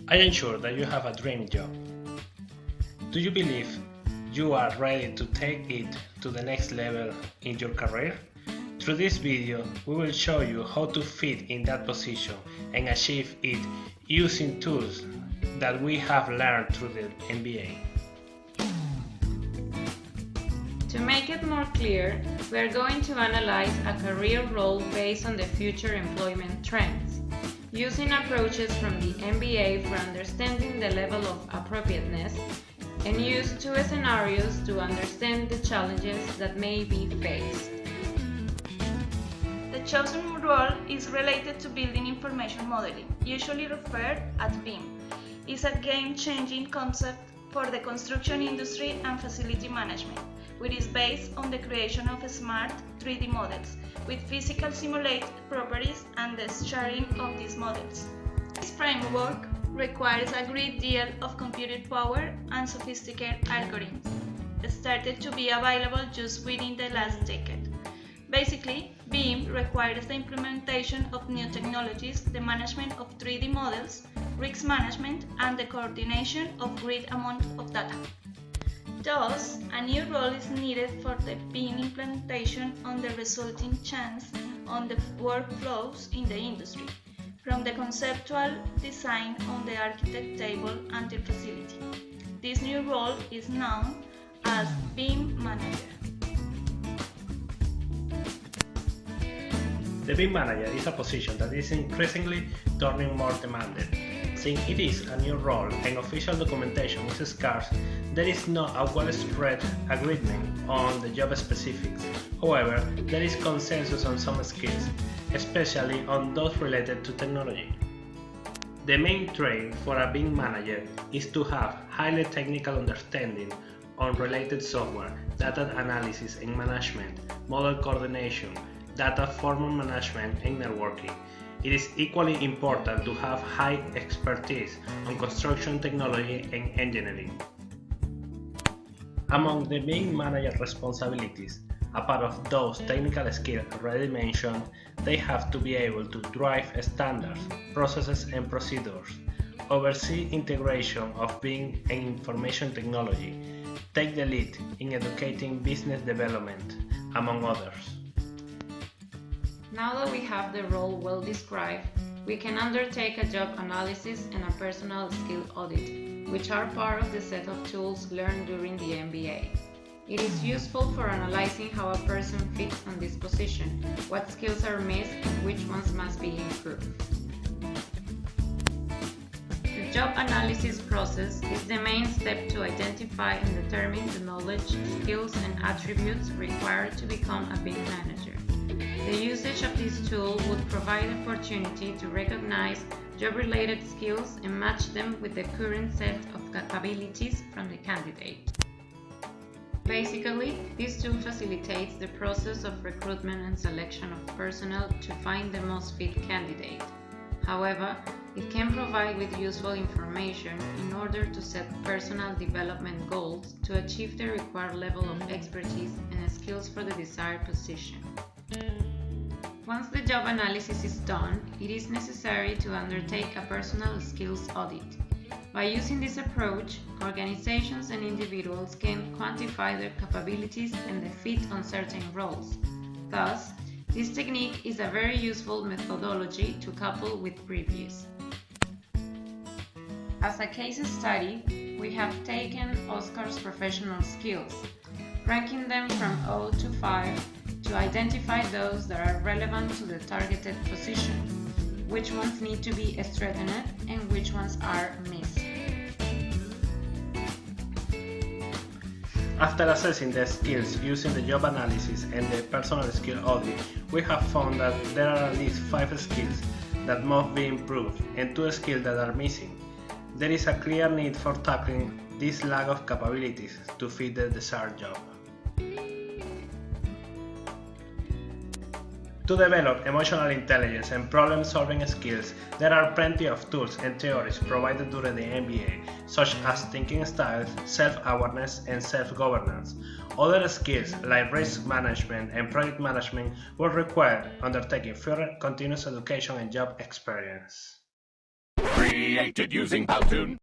I am sure that you have a dream job. Do you believe you are ready to take it to the next level in your career? Through this video, we will show you how to fit in that position and achieve it using tools that we have learned through the MBA. To make it more clear, we are going to analyze a career role based on the future employment trends, using approaches from the MBA for understanding the level of appropriateness, and use two scenarios to understand the challenges that may be faced. The chosen role is related to building information modeling, usually referred as BIM. It's a game-changing concept for the construction industry and facility management, which is based on the creation of smart 3D models with physical simulated properties and the sharing of these models. This framework requires a great deal of computing power and sophisticated algorithms, started to be available just within the last decade. Basically, BIM requires the implementation of new technologies, the management of 3D models, risk management, and the coordination of great amount of data. Thus, a new role is needed for the BIM implementation on the resulting change on the workflows in the industry, from the conceptual design on the architect table until facility. This new role is known as BIM manager. The BIM manager is a position that is increasingly turning more demanded. Since it is a new role and official documentation is scarce, there is not a well-spread agreement on the job specifics. However, there is consensus on some skills, especially on those related to technology. The main trait for a BIM manager is to have highly technical understanding on related software, data analysis and management, model coordination, data format management and networking. It is equally important to have high expertise on construction technology and engineering. Among the BIM manager responsibilities, apart of those technical skills already mentioned, they have to be able to drive standards, processes and procedures, oversee integration of BIM and information technology, take the lead in educating business development, among others. Now that we have the role well described, we can undertake a job analysis and a personal skill audit, which are part of the set of tools learned during the MBA. It is useful for analyzing how a person fits on this position, what skills are missed, and which ones must be improved. The job analysis process is the main step to identify and determine the knowledge, skills, and attributes required to become a BIM manager. The usage of this tool would provide opportunity to recognize job-related skills and match them with the current set of capabilities from the candidate. Basically, this tool facilitates the process of recruitment and selection of personnel to find the most fit candidate. However, it can provide with useful information in order to set personal development goals to achieve the required level of expertise and skills for the desired position. Once the job analysis is done, it is necessary to undertake a personal skills audit. By using this approach, organizations and individuals can quantify their capabilities and the fit on certain roles. Thus, this technique is a very useful methodology to couple with previous. As a case study, we have taken Oscar's professional skills, ranking them from 0 to 5 to identify those that are relevant to the targeted position, which ones need to be strengthened and which ones are missed. After assessing the skills using the job analysis and the personal skill audit, we have found that there are at least 5 skills that must be improved and 2 skills that are missing. There is a clear need for tackling this lack of capabilities to fit the desired job. To develop emotional intelligence and problem-solving skills, there are plenty of tools and theories provided during the MBA, such as thinking styles, self-awareness, and self-governance. Other skills, like risk management and project management, will require undertaking further continuous education and job experience. created using Powtoon.